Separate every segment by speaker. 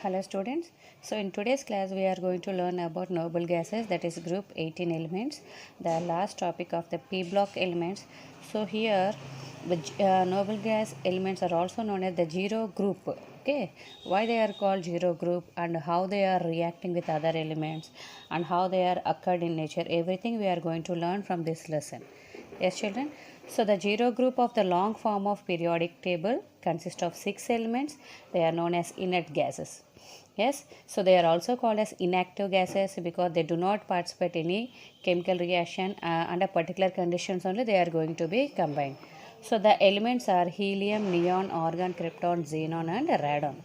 Speaker 1: Hello students. So in today's class we are going to learn about noble gases, that is group 18 elements, the last topic of the p block elements. So here the noble gas elements are also known as the zero group. Okay, why they are called zero group and how they are reacting with other elements and how they are occurred in nature, everything we are going to learn from this lesson. Yes, children. So the zero group of the long form of periodic table consists of 6 elements. They are known as inert gases. Yes, so they are also called as inactive gases because they do not participate in any chemical reaction under particular conditions only they are going to be combined. So the elements are helium, neon, argon, krypton, xenon and radon.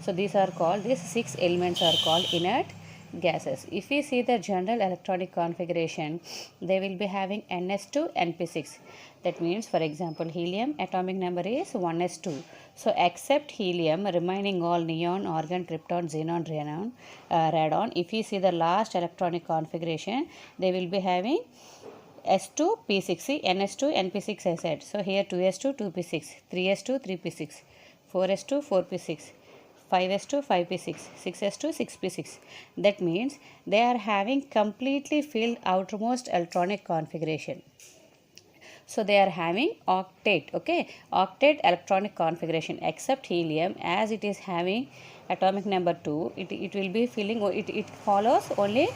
Speaker 1: So these 6 elements are called inert gases. If we see the general electronic configuration, they will be having Ns2, Np6. That means, for example, helium atomic number is 1s2. So except helium, remaining all neon, argon, krypton, xenon, radon. If we see the last electronic configuration, they will be having S2, P6, see Ns2, Np6 I said. So here 2s2, 2p6, 3s2, 3p6, 4s2, 4p6, 5s2, 5p6, 6s2, 6p6. That means they are having completely filled outermost electronic configuration. So they are having octet, okay, octet electronic configuration except helium, as it is having atomic number 2, it will be filling, it follows only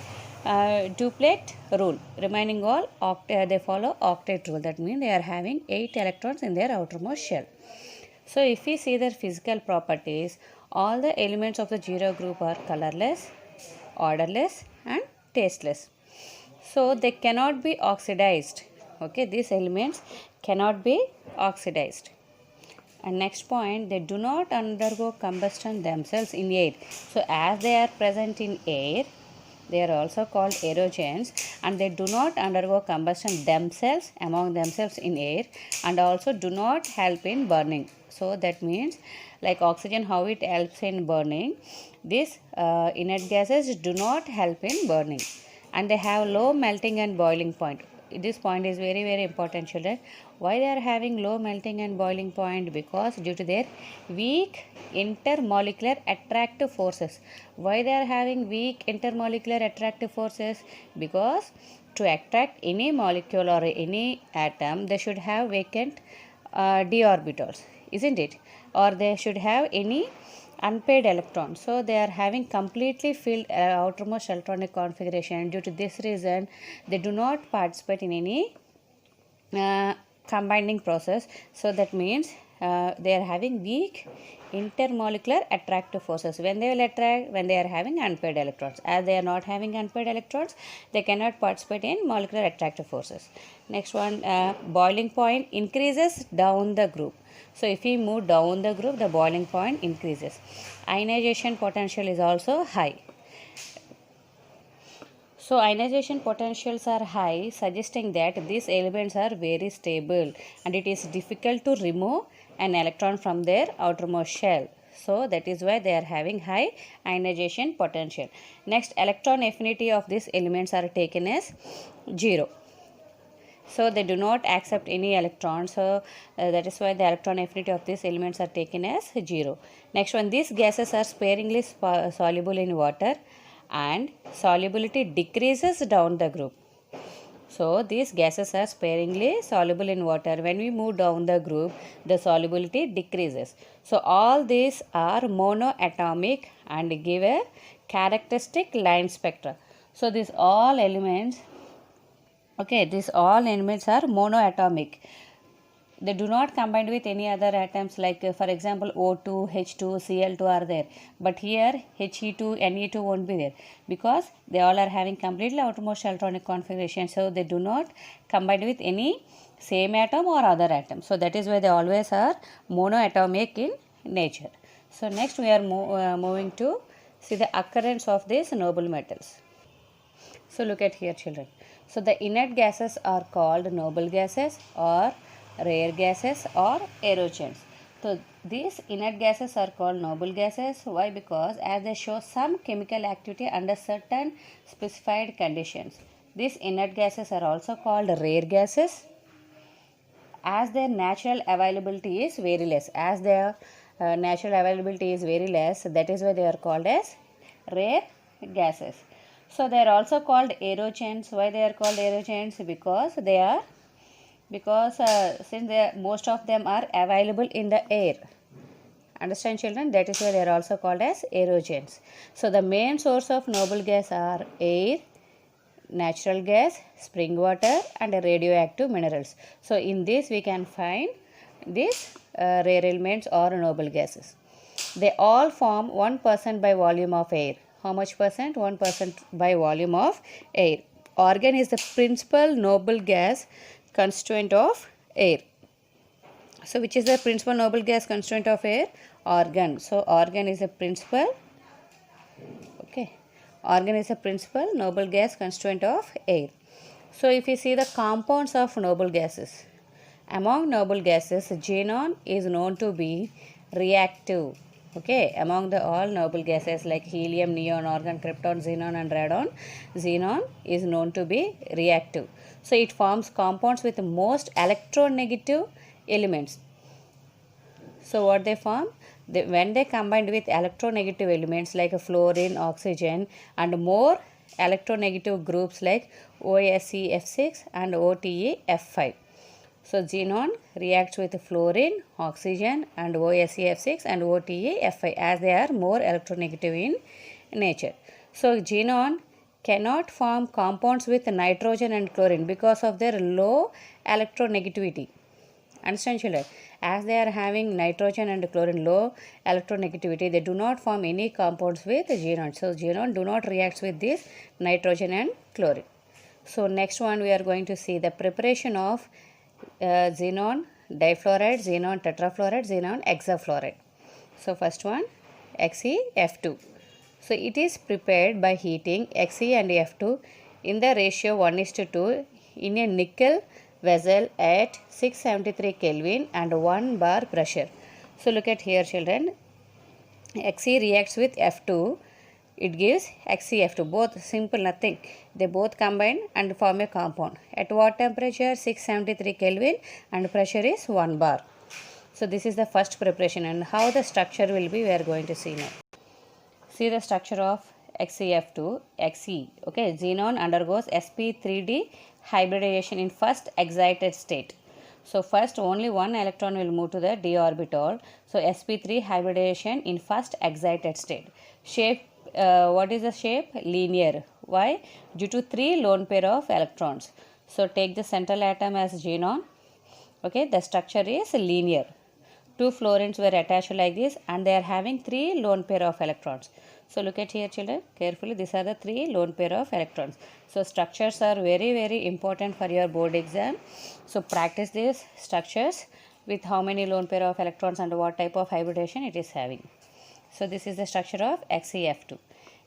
Speaker 1: duplet rule. Remaining all they follow octet rule. That means they are having 8 electrons in their outermost shell. So if we see their physical properties, all the elements of the zero group are colorless, odorless and tasteless. So they cannot be oxidized. Okay, these elements cannot be oxidized. And next point, they do not undergo combustion themselves in air. So as they are present in air, they are also called aerogens, and they do not undergo combustion themselves among themselves in air, and also do not help in burning. So that means, like oxygen, how it helps in burning, these inert gases do not help in burning, and they have low melting and boiling point. This point is very important, children. Why they are having low melting and boiling point? Because due to their weak intermolecular attractive forces. Why they are having weak intermolecular attractive forces? Because to attract any molecule or any atom, they should have vacant d orbitals, isn't it? Or they should have any unpaired electrons. So they are having completely filled outermost electronic configuration. Due to this reason, they do not participate in any combining process. So that means they are having weak intermolecular attractive forces. When they will attract, when they are having unpaired electrons. As they are not having unpaired electrons, they cannot participate in molecular attractive forces. Next one, boiling point increases down the group. So if we move down the group, the boiling point increases. Ionization potential is also high. So ionization potentials are high, suggesting that these elements are very stable and it is difficult to remove an electron from their outermost shell. So that is why they are having high ionization potential. Next, electron affinity of these elements are taken as 0. So they do not accept any electrons. So that is why the electron affinity of these elements are taken as 0. Next one, these gases are sparingly soluble in water and solubility decreases down the group. So these gases are sparingly soluble in water. When we move down the group, the solubility decreases. So all these are monoatomic and give a characteristic line spectra. So these all elements, okay, these all elements are monoatomic. They do not combine with any other atoms, like for example O2, H2, Cl2 are there. But here He2, Ne2 won't be there because they all are having completely outermost electronic configuration. So they do not combine with any same atom or other atom. So that is why they always are monoatomic in nature. So next we are moving to see the occurrence of these noble metals. So look at here, children. So the inert gases are called noble gases or rare gases or aerogens. So these inert gases are called noble gases. Why? Because as they show some chemical activity under certain specified conditions. These inert gases are also called rare gases as their natural availability is very less. As they are natural availability is very less. That is why they are called as rare gases. So they are also called aerogens. Why they are called aerogens? Because since most of them are available in the air. Understand, children? That is why they are also called as aerogens. So the main source of noble gas are air, natural gas, spring water, and radioactive minerals. So in this we can find these rare elements or noble gases. They all form 1% by volume of air. How much percent? 1% by volume of air. Argon is the principal noble gas constituent of air. So which is the principal noble gas constituent of air? Argon. So argon is a principal. Okay. Argon is a principal noble gas constituent of air. So if you see the compounds of noble gases, among noble gases, xenon is known to be reactive. Okay, among the all noble gases like helium, neon, argon, krypton, xenon and radon, xenon is known to be reactive. So it forms compounds with most electronegative elements. So what they form? When they combined with electronegative elements like fluorine, oxygen and more electronegative groups like OSeF6 and OTeF5. So xenon reacts with fluorine, oxygen and OSeF6 and OTeF5 as they are more electronegative in nature. So xenon cannot form compounds with nitrogen and chlorine because of their low electronegativity. Understand, children? As they are having nitrogen and chlorine low electronegativity, they do not form any compounds with xenon. So xenon do not react with this nitrogen and chlorine. So next one we are going to see the preparation of xenon difluoride, xenon tetrafluoride, xenon hexafluoride. So first one XeF2. So it is prepared by heating Xe and F2 in the ratio 1:2 in a nickel vessel at 673 Kelvin and 1 bar pressure. So look at here, children. Xe reacts with F2. It gives XeF2. Both simple, nothing. They both combine and form a compound. At what temperature? 673 Kelvin and pressure is 1 bar. So this is the first preparation, and how the structure will be we are going to see now. See the structure of XeF2, Xe. Okay, xenon undergoes sp3d hybridization in first excited state. So first only one electron will move to the d orbital. So sp3 hybridization in first excited state. Shape, what is the shape? Linear. Why? Due to 3 lone pair of electrons. So take the central atom as xenon. Okay, the structure is linear. 2 fluorines were attached like this and they are having 3 lone pair of electrons. So look at here, children, carefully. These are the 3 lone pair of electrons. So structures are very important for your board exam. So practice these structures with how many lone pair of electrons and what type of hybridization it is having. So this is the structure of XeF2.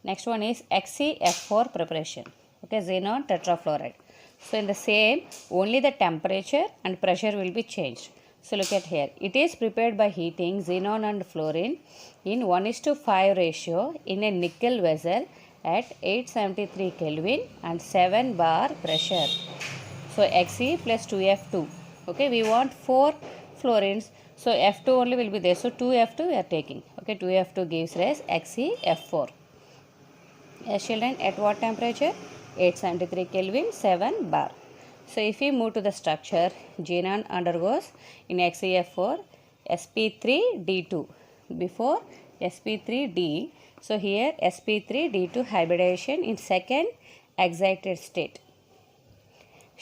Speaker 1: Next one is XeF4 preparation. Okay, xenon tetrafluoride. So in the same, only the temperature and pressure will be changed. So look at here. It is prepared by heating xenon and fluorine in 1:5 ratio in a nickel vessel at 873 Kelvin and 7 bar pressure. So Xe plus 2F2. Okay, we want 4 fluorines. So F2 only will be there. So 2F2 we are taking. Okay, 2F2 gives rise XeF4. Yes, children, at what temperature? 873 Kelvin, 7 bar. So if we move to the structure, xenon undergoes in XeF4 sp3d2 before sp3d. So here sp3d2 hybridization in second excited state.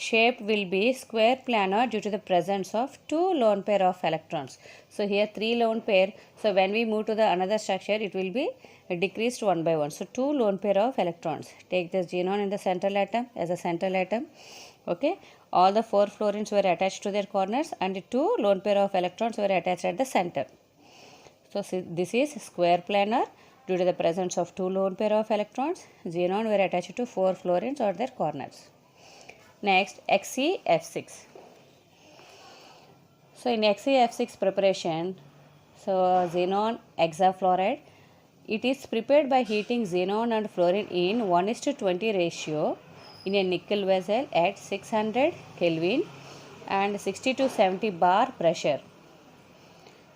Speaker 1: Shape will be square planar due to the presence of 2 lone pair of electrons. So here 3 lone pair. So when we move to the another structure, it will be decreased one by one. So 2 lone pair of electrons. Take this xenon in the central atom as a central atom. Okay, all the 4 fluorines were attached to their corners and 2 lone pair of electrons were attached at the center. So this is square planar due to the presence of 2 lone pair of electrons. Xenon were attached to 4 fluorines at their corners. Next, XeF6. So in XeF6 preparation, so xenon hexafluoride, it is prepared by heating xenon and fluorine in 1:20 ratio in a nickel vessel at 600 Kelvin and 60 to 70 bar pressure.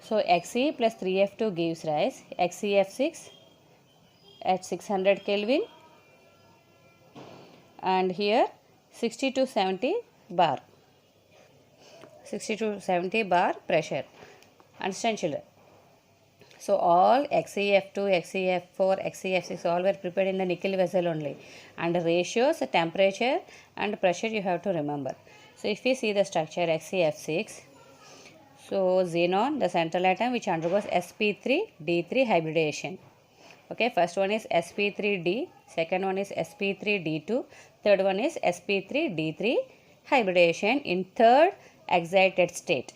Speaker 1: So Xe plus 3F2 gives rise XeF6 at 600 Kelvin, and here 60 to 70 bar. 60 to 70 bar pressure. Understand, children? So all XeF2, XeF4, XeF6 all were prepared in the nickel vessel only, and the ratios, temperature and pressure you have to remember. So if we see the structure XeF6, so xenon, the central atom which undergoes sp3d3 hybridization. Okay, first one is sp3d, second one is sp3d2, third one is sp3d3 hybridization in third excited state.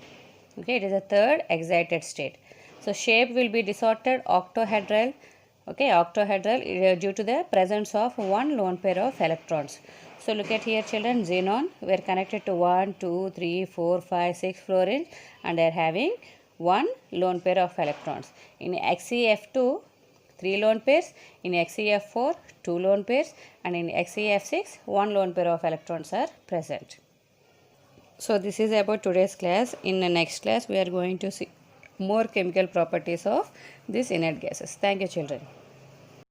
Speaker 1: Okay, it is a third excited state. So shape will be disordered octahedral. Okay, octahedral due to the presence of one lone pair of electrons. So look at here, children. Xenon were connected to 1, 2, 3, 4, 5, 6 fluorines, and they are having one lone pair of electrons. In XeF2, 3 lone pairs, in XeF4 2 lone pairs, and in XeF6 one lone pair of electrons are present. So this is about today's class. In the next class we are going to see more chemical properties of these inert gases. Thank you, children.